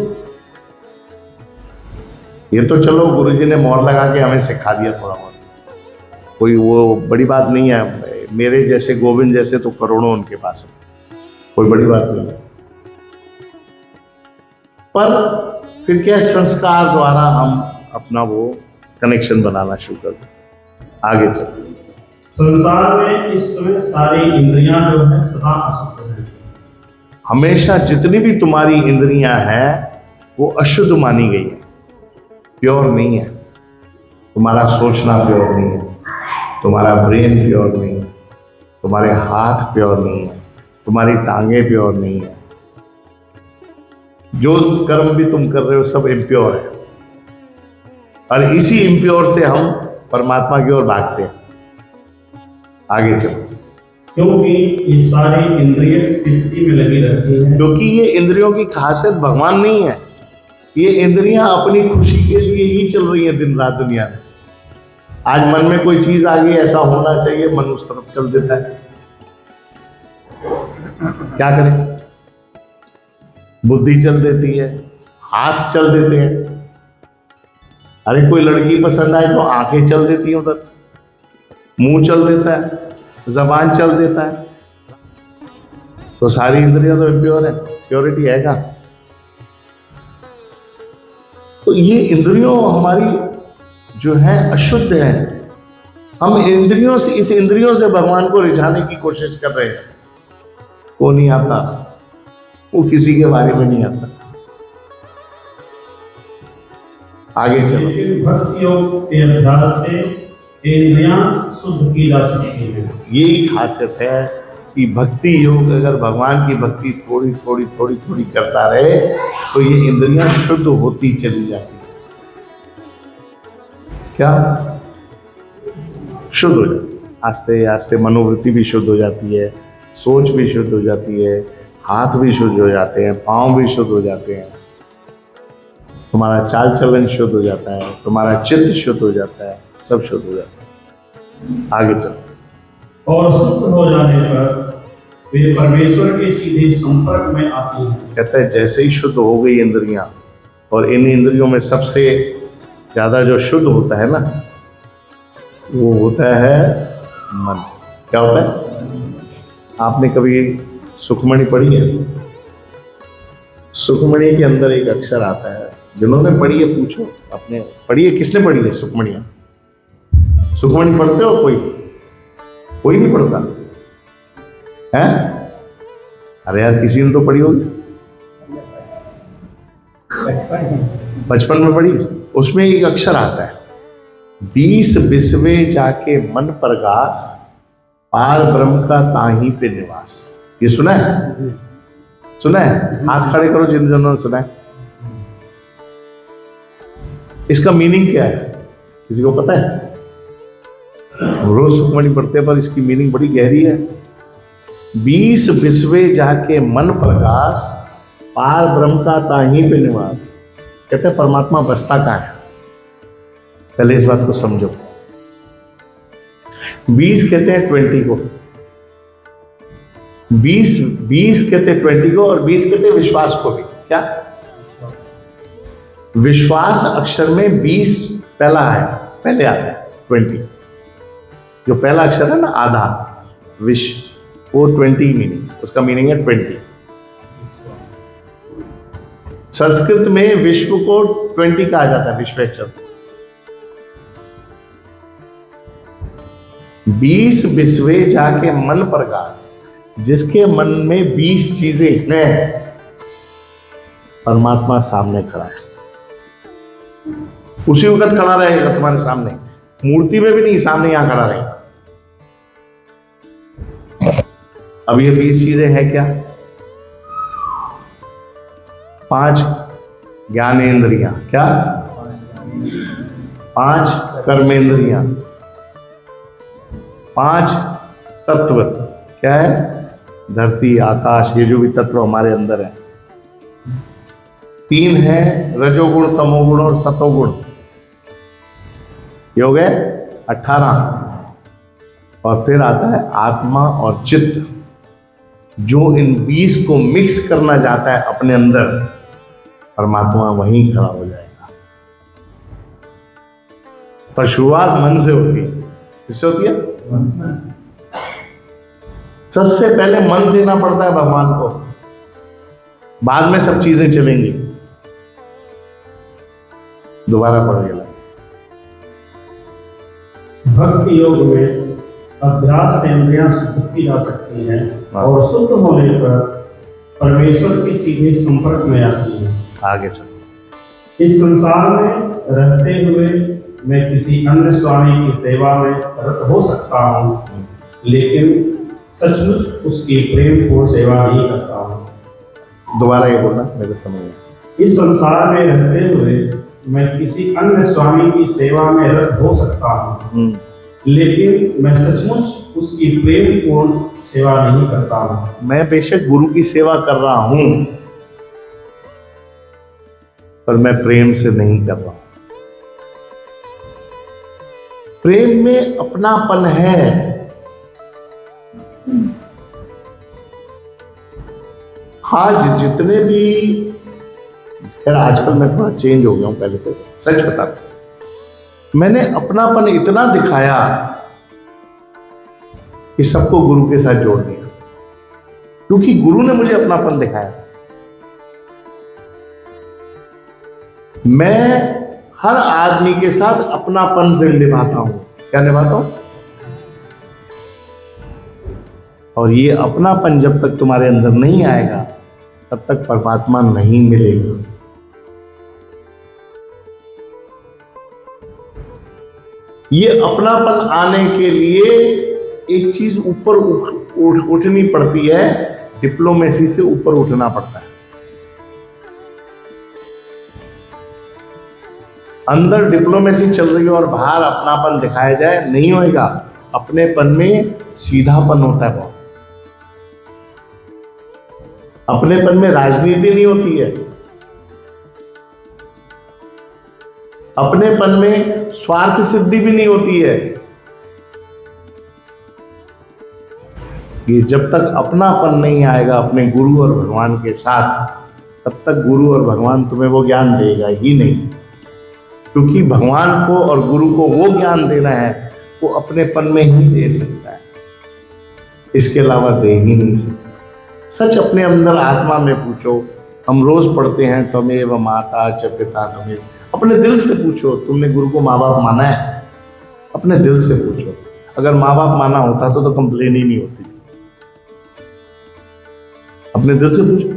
ये तो चलो गुरुजी ने मोहर लगा के हमें सिखा दिया थोड़ा बहुत, कोई वो बड़ी बात नहीं है। मेरे जैसे गोविंद जैसे तो करोड़ों उनके पास है, कोई बड़ी बात नहीं है। पर फिर क्या संस्कार द्वारा हम अपना वो कनेक्शन बनाना शुरू कर दें। आगे चलते। संसार में इस समय सारी इंद्रियां जो है सदा अशुद्ध है। हमेशा जितनी भी तुम्हारी इंद्रियां हैं वो अशुद्ध मानी गई है, प्योर नहीं है। तुम्हारा सोचना प्योर नहीं है, तुम्हारा ब्रेन प्योर नहीं है, तुम्हारे हाथ प्योर नहीं है, तुम्हारी टांगे प्योर नहीं है। जो कर्म भी तुम कर रहे हो सब इम्प्योर है, और इसी इम्प्योर से हम परमात्मा की ओर भागते हैं। आगे चलो। क्योंकि ये सारी इंद्रिय तृप्ति में लगी रहती है। क्योंकि ये इंद्रियों की खासियत भगवान नहीं है। ये इंद्रियां अपनी खुशी के लिए ही चल रही हैं दिन रात दुनिया में। आज मन में कोई चीज आ गई, ऐसा होना चाहिए, मन उस तरफ चल देता है। क्या करें? बुद्धि चल देती है, हाथ चल देते हैं। अरे कोई लड़की पसंद आए तो आंखें चल देती हैं उधर, मुंह चल देता है, जबान चल देता है। तो सारी इंद्रियां तो इम्प्योर है, प्योरिटी है क्या? तो ये इंद्रियों हमारी जो है अशुद्ध है। हम इंद्रियों से, इस इंद्रियों से भगवान को रिझाने की कोशिश कर रहे हैं। वो नहीं आता, वो किसी के बारे में नहीं आता। आगे चलो। लेकिन भक्ति योग के अभ्यास से इंद्रियां शुद्ध की जा सकती है। यही खासियत है कि भक्ति योग, अगर भगवान की भक्ति थोड़ी थोड़ी थोड़ी थोड़ी करता रहे तो ये इंद्रियां शुद्ध होती चली जाती है। क्या? शुद्ध हो जाती है। आस्ते आस्ते मनोवृत्ति भी शुद्ध हो जाती है, सोच भी शुद्ध हो जाती है, हाथ भी शुद्ध हो जाते हैं, पाँव भी शुद्ध हो जाते हैं, तुम्हारा चाल चलन शुद्ध हो जाता है, तुम्हारा चित्त शुद्ध हो जाता है, सब शुद्ध हो जाता है। आगे चलो। और शुद्ध हो जाने पर वे परमेश्वर के सीधे संपर्क में आती हैं। कहता है जैसे ही शुद्ध हो गई इंद्रियां, और इन इंद्रियों में सबसे ज़्यादा जो शुद्ध होता है ना, वो होता है मन। क्या होता है? आपने कभी सुखमणि पढ़ी है? सुखमणि के अंदर एक अक्षर आता है, जिन्होंने पढ़ी है पूछो, अपने पढ़ी है, किसने पढ़ी है सुखमणि? सुखमणि पढ़ते हो? कोई नहीं पढ़ता है? अरे यार, किसी ने तो पढ़ी होगी, बचपन में पढ़ी। उसमें एक अक्षर आता है, 20 बिस्वे जाके मन प्रगास, पार ब्रह्म का ताही पे निवास। ये सुना है? सुना है? हाथ खड़े करो जिन्होंने सुना है। इसका मीनिंग क्या है? किसी को पता है? रोज सुखमणि पढ़ते हैं, पर इसकी मीनिंग बड़ी गहरी है। 20 बिस्वे जाके मन प्रकाश, पार ब्रह्म का ताही पे निवास। कहते हैं परमात्मा बसता कहाँ है? पहले इस बात को समझो। 20 कहते हैं 20 को, 20 कहते हैं 20 को, और 20 कहते हैं विश्वास को भी। क्या? विश्वास अक्षर में 20 पहला है, पहले आता है 20। जो पहला अक्षर है ना, आधा विश, वो 20 मीनिंग, उसका मीनिंग है 20। संस्कृत में विश्व को 20 कहा जाता है, विश्वेक्षर। 20 बिस्वे जाके मन प्रकाश, जिसके मन में 20 चीजें हैं, परमात्मा सामने खड़ा है। उसी वक्त खड़ा रहेगा तुम्हारे सामने, मूर्ति में भी नहीं, सामने यहां खड़ा रहेगा। अब ये 20 चीजें हैं क्या? 5 ज्ञानेंद्रियां, क्या? 5 कर्मेंद्रियां, 5 तत्व, क्या है? धरती, आकाश, ये जो भी तत्व हमारे अंदर है। 3 है रजोगुण, तमोगुण और सतोगुण, ये हो गए 18। और फिर आता है आत्मा और चित्त, जो इन 20 को मिक्स करना चाहता है अपने अंदर, परमात्मा वहीं खड़ा हो जाएगा। पर शुरुआत मन से होती है। किससे होती है? सबसे पहले मन देना पड़ता है भगवान को, बाद में सब चीजें चलेंगी। दोबारा पढ़िएगा। भक्ति योग में अभ्यास से इंद्रियां शुद्ध की जा सकती हैं और शुद्ध होने पर परमेश्वर के सीधे संपर्क में आती हैं। आगे चलो। इस संसार में रहते हुए मैं किसी अन्य स्वामी की सेवा में रत हो सकता हूँ, लेकिन सचमुच उसकी प्रेम पूर्ण सेवा नहीं करता हूँ। दोबारा ये बोलना, मेरे समझ में। इस संसार में रहते हुए मैं किसी अन्य स्वामी की सेवा में रत हो सकता हूँ, लेकिन मैं सचमुच उसकी प्रेम पूर्ण सेवा नहीं करता हूँ। मैं बेशक गुरु की सेवा कर रहा हूं, पर मैं प्रेम से नहीं कर रहा हूं। प्रेम में अपनापन है। आज जितने भी, खैर आजकल मैं थोड़ा चेंज हो गया हूं पहले से, सच बता रहा हूं। मैंने अपनापन इतना दिखाया कि सबको गुरु के साथ जोड़ दिया, क्योंकि गुरु ने मुझे अपनापन दिखाया। मैं हर आदमी के साथ अपनापन दिल निभाता हूं। क्या निभाता हूं? और ये अपनापन जब तक तुम्हारे अंदर नहीं आएगा, तब तक परमात्मा नहीं मिलेगा। ये अपनापन आने के लिए एक चीज ऊपर उठनी पड़ती है, डिप्लोमेसी से ऊपर उठना पड़ता है। अंदर डिप्लोमेसी चल रही है और बाहर अपनापन दिखाया जाए, नहीं होएगा। अपनेपन में सीधापन होता है बहुत। अपनेपन में राजनीति नहीं होती है। अपनेपन में स्वार्थ सिद्धि भी नहीं होती है। ये जब तक अपनापन नहीं आएगा अपने गुरु और भगवान के साथ, तब तक गुरु और भगवान तुम्हें वो ज्ञान देगा ही नहीं, क्योंकि भगवान को और गुरु को वो ज्ञान देना है वो अपनेपन में ही दे सकता है, इसके अलावा दे ही नहीं सकता। सच अपने अंदर आत्मा में पूछो। हम रोज पढ़ते हैं त्वमेव माता च पिता त्वमेव, अपने दिल से पूछो तुमने गुरु को माँ बाप माना है? अपने दिल से पूछो। अगर माँ बाप माना होता तो कंप्लेन ही नहीं होती। अपने दिल से पूछो।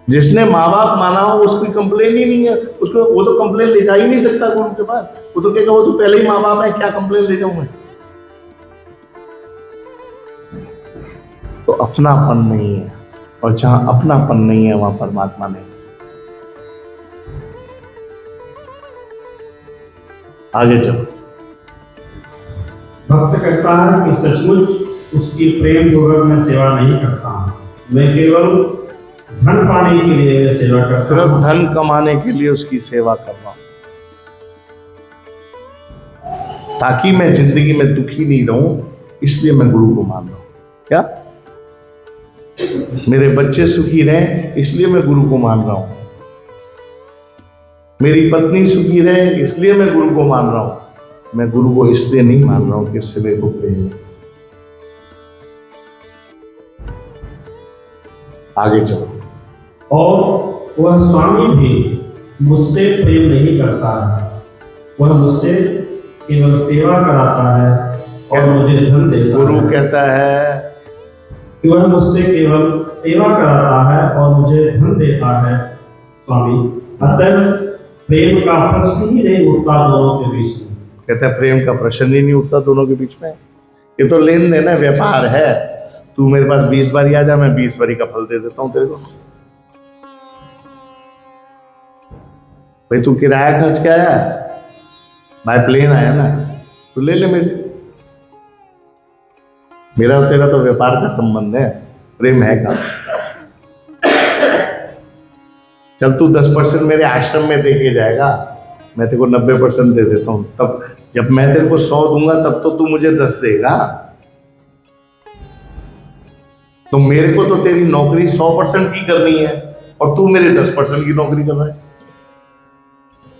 जिसने माँ बाप माना हो उसकी कंप्लेन ही नहीं है, उसको वो तो कंप्लेन ले जा ही नहीं सकता गुरु के पास। वो तो कहेगा वो तो पहले ही माँ बाप है, क्या कंप्लेन ले जाऊं मैं। तो अपनापन नहीं है, और जहां अपनापन नहीं है वहां परमात्मा नहीं। आगे चलो। भक्त कहता है कि सचमुच उसकी प्रेम पूर्वक मैं सेवा नहीं करता हूँ, मैं केवल धन पाने के लिए सेवा करता सिर्फ हूँ। धन कमाने के लिए उसकी सेवा कर रहा हूं, ताकि मैं जिंदगी में दुखी नहीं रहूं, इसलिए मैं गुरु को मान रहा हूं। क्या मेरे बच्चे सुखी रहें इसलिए मैं गुरु को मान रहा हूं, मेरी पत्नी सुखी रहे इसलिए मैं गुरु को मान रहा हूं। मैं गुरु को इसलिए नहीं मान रहा हूं कि इससे मेरे को प्रेम है। आगे चलो। और वह स्वामी भी मुझसे प्रेम नहीं करता है, वह मुझसे केवल सेवा कराता है और मुझे धन देता गुरु है। कहता है कि वह मुझसे केवल सेवा कराता है और मुझे धन देता है स्वामी, अतः प्रेम का प्रश्न ही नहीं उठता दोनों के बीच में। कहता है प्रेम का प्रश्न ही नहीं उठता दोनों के बीच में। ये तो लेन देन है, व्यापार है। तू मेरे पास 20 बारी आ जा, मैं 20 बारी का फल दे देता हूं तेरे को। भाई तू किराया खर्च क्या है, बाय प्लेन आया ना, तो ले ले मेरे से। मेरा और तेरा तो व्यापार का संबंध है, प्रेम है का। चल तू 10% मेरे आश्रम में दे के जाएगा, मैं तेरे को 90% दे देता हूं। तब जब मैं तेरे को 100 दूंगा तब तो तू मुझे 10 देगा। तो मेरे को तो तेरी नौकरी 100% की करनी है और तू मेरे 10% की नौकरी कर रहा है।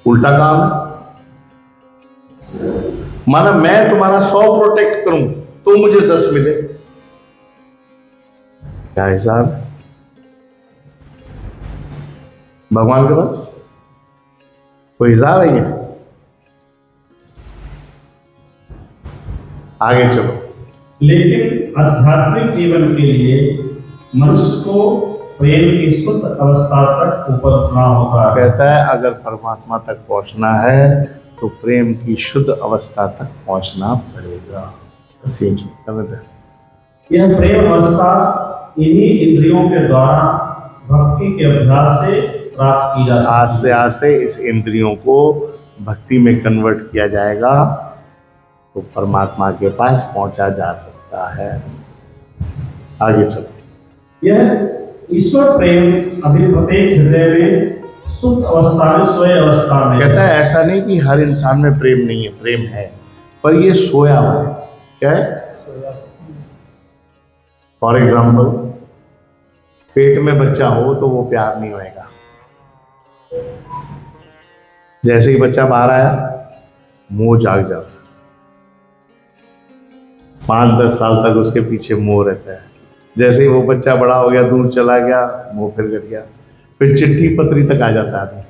उल्टा काम है। माना मैं तुम्हारा 100 प्रोटेक्ट करूं तो मुझे 10 मिले, क्या हिसाब है भगवान के पास? कोई हिसाब है ये? आगे चलो। लेकिन आध्यात्मिक जीवन के लिए मनुष्य को प्रेम की शुद्ध अवस्था तक ऊपर उठना होता है। कहता है अगर परमात्मा तक पहुंचना है तो प्रेम की शुद्ध अवस्था तक पहुंचना पड़ेगा। यह प्रेम अवस्था इन्हीं इंद्रियों के द्वारा भक्ति के अभ्यास से प्राप्त की जा सकती है। आस्ते आस्ते इस इंद्रियों को भक्ति में कन्वर्ट किया जाएगा तो परमात्मा के पास पहुंचा जा सकता है। आगे चलो। यह ईश्वर प्रेम अभी प्रत्येक हृदय में शुद्ध अवस्था में, सोए अवस्था में कहता है ऐसा नहीं कि हर इंसान में प्रेम नहीं है, प्रेम है, पर ये सोया हुआ है। क्या है? फॉर एग्जाम्पल पेट में बच्चा हो तो वो प्यार नहीं होएगा। जैसे ही बच्चा बाहर आया मोह जाग जाता, 5-10 साल तक उसके पीछे मोह रहता है। जैसे ही वो बच्चा बड़ा हो गया, दूर चला गया, मोह फिर घट गया। फिर चिट्ठी पत्री तक आ जाता है।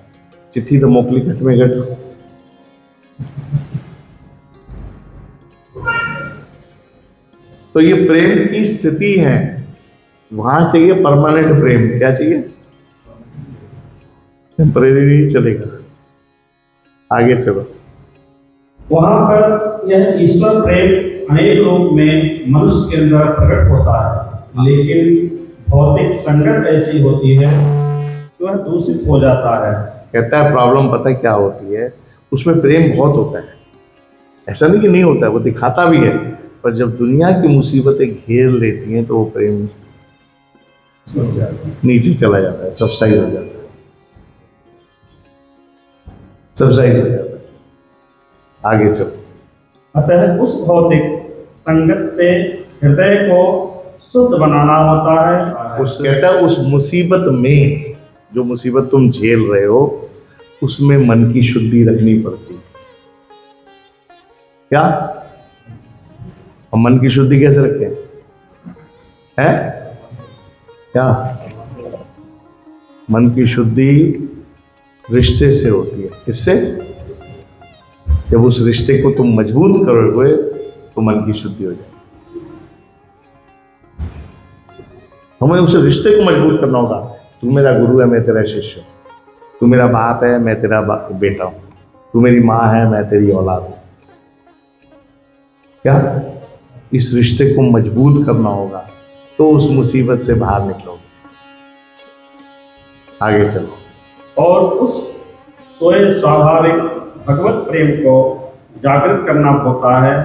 चिट्ठी तो मोकली घट में घट। तो ये प्रेम की स्थिति है। वहां चाहिए परमानेंट प्रेम। क्या चाहिए? टेम्परेरी नहीं चलेगा। आगे चलो। वहां पर यह ईश्वर प्रेम अनेक रूप में मनुष्य के अंदर प्रकट होता है, लेकिन भौतिक संगत ऐसी होती है कि वह दूषित हो जाता है। कहता है प्रॉब्लम पता है क्या होती है, उसमें प्रेम बहुत होता है। ऐसा नहीं कि नहीं होता है, वो दिखाता भी है, पर जब दुनिया की मुसीबतें घेर लेती हैं तो वो प्रेम नीचे चला जाता है, सब्सिडाइज हो जाता है, सब्सिडाइज हो जाता है। आगे चलो। अतः उस भौतिक संगत से हृदय को शुद्ध बनाना होता है। उस कहता है उस मुसीबत में, जो मुसीबत तुम झेल रहे हो, उसमें मन की शुद्धि रखनी पड़ती है। क्या हम मन की शुद्धि कैसे रखते हैं? क्या मन की शुद्धि रिश्ते से होती है। किससे? जब उस रिश्ते को तुम मजबूत करोगे तो मन की शुद्धि हो जाएगी। हमें उस रिश्ते को मजबूत करना होगा। तू मेरा गुरु है, मैं तेरा शिष्य हूं। तू मेरा बाप है, मैं तेरा बेटा हूं। तू मेरी माँ है, मैं तेरी औलाद हूं। क्या इस रिश्ते को मजबूत करना होगा तो उस मुसीबत से बाहर निकलोगे। आगे चलो। और उस सोए स्वाभाविक भगवत प्रेम को जागृत करना होता है।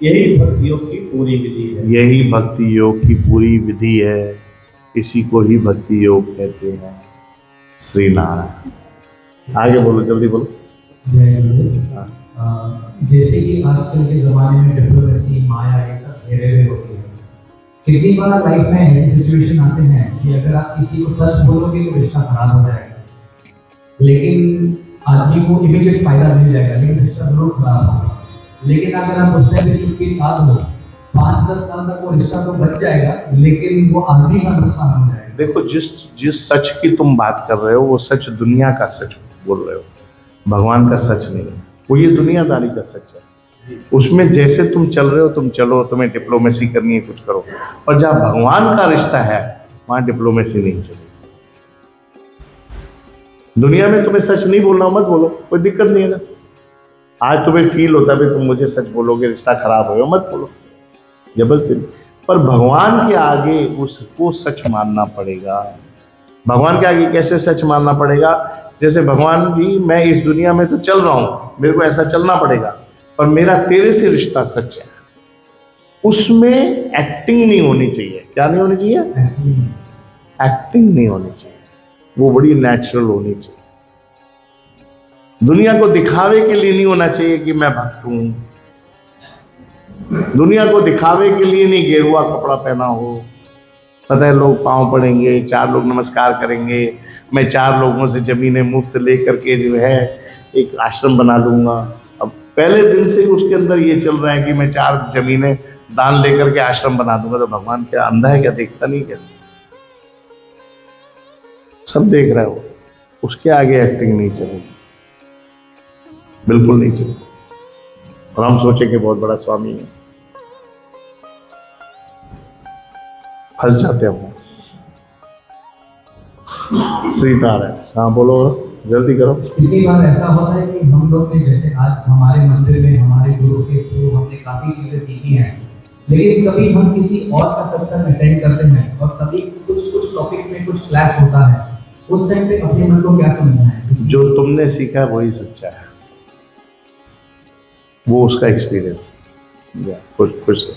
यही भक्ति योग की पूरी विधि है। यही भक्ति योग की पूरी विधि है। इसी को ही भक्ति योग कहते हैं। श्री नारायण। आगे बोलो, जल्दी बोलो। जय गुरुदेव। जैसे कि आजकल के ज़माने में डिप्लोमेसी, माया, ये सब घेरे हुए होती है। कितनी बार लाइफ में ऐसी सिचुएशन आते हैं कि अगर आप किसी को सच बोलोगे तो रिश्ता खराब हो जाएगा, लेकिन आदमी को इमीडिएट फायदा मिल जाएगा, लेकिन रिश्ता जरूर खराब होगा। लेकिन अगर आप उससे भी चुप्पी साध हो, 5-10 साल तक वो रिश्ता तो बच जाएगा, लेकिन वो आदमी का नुकसान हो जाएगा। देखो, जिस सच की तुम बात कर रहे हो वो सच दुनिया का सच बोल रहे हो, भगवान का सच नहीं है। वो ये दुनियादारी का सच है। उसमें जैसे तुम चल रहे हो तुम चलो, तुम्हें डिप्लोमेसी करनी है कुछ करो, और जहाँ भगवान का रिश्ता है वहां डिप्लोमेसी नहीं चलेगी। दुनिया में तुम्हें सच नहीं बोलना, मत बोलो, कोई दिक्कत नहीं है ना। आज तुम्हें फील होता है तुम मुझे सच बोलोगे रिश्ता खराब होगा, मत बोलो, जबरदस्ती। पर भगवान के आगे उसको सच मानना पड़ेगा। भगवान के आगे कैसे सच मानना पड़ेगा? जैसे भगवान भी, मैं इस दुनिया में तो चल रहा हूं, मेरे को ऐसा चलना पड़ेगा, पर मेरा तेरे से रिश्ता सच है। उसमें एक्टिंग नहीं होनी चाहिए। क्या नहीं होनी चाहिए? एक्टिंग नहीं होनी चाहिए। वो बड़ी नेचुरल होनी चाहिए। दुनिया को दिखावे के लिए नहीं होना चाहिए कि मैं भक्त हूं। दुनिया को दिखावे के लिए नहीं गेरुआ कपड़ा पहना हो। पता है लोग पांव पड़ेंगे, 4 लोग नमस्कार करेंगे, मैं 4 लोगों से जमीनें मुफ्त लेकर के जो है एक आश्रम बना लूंगा। अब पहले दिन से उसके अंदर ये चल रहा है कि मैं 4 जमीनें दान लेकर के आश्रम बना दूंगा। तो भगवान क्या अंधा है क्या? देखता नहीं क्या? सब देख रहा है वो। उसके आगे एक्टिंग नहीं चलेगी, बिल्कुल नहीं चलेगी। और हम सोचे कि बहुत बड़ा स्वामी है, फंस जाते हैं हम। श्री नारायण। हाँ बोलो, जल्दी करो। कितनी बार ऐसा होता है कि हम लोग ने, जैसे आज हमारे मंदिर में हमारे गुरु के थ्रू हमने काफी चीजें सीखी हैं, लेकिन कभी हम किसी और का सत्संग अटेंड करते हैं और कभी कुछ टॉपिक्स में कुछ क्लैश होता है। उस टाइम पे अपने मन को क्या समझना है? जो तुमने सीखा है वही सच्चा है, वो उसका एक्सपीरियंस है। कुछ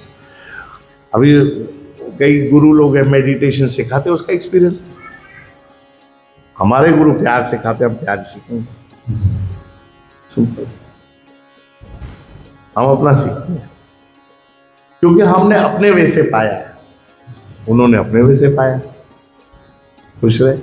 अभी कई गुरु लोग हैं मेडिटेशन सिखाते हैं, उसका एक्सपीरियंस। हमारे गुरु प्यार सिखाते हैं, हम प्यार सीखेंगे। सिंपल। हम अपना सीखते हैं क्योंकि हमने अपने वे से पाया है, उन्होंने अपने वे से पाया। खुश रहे।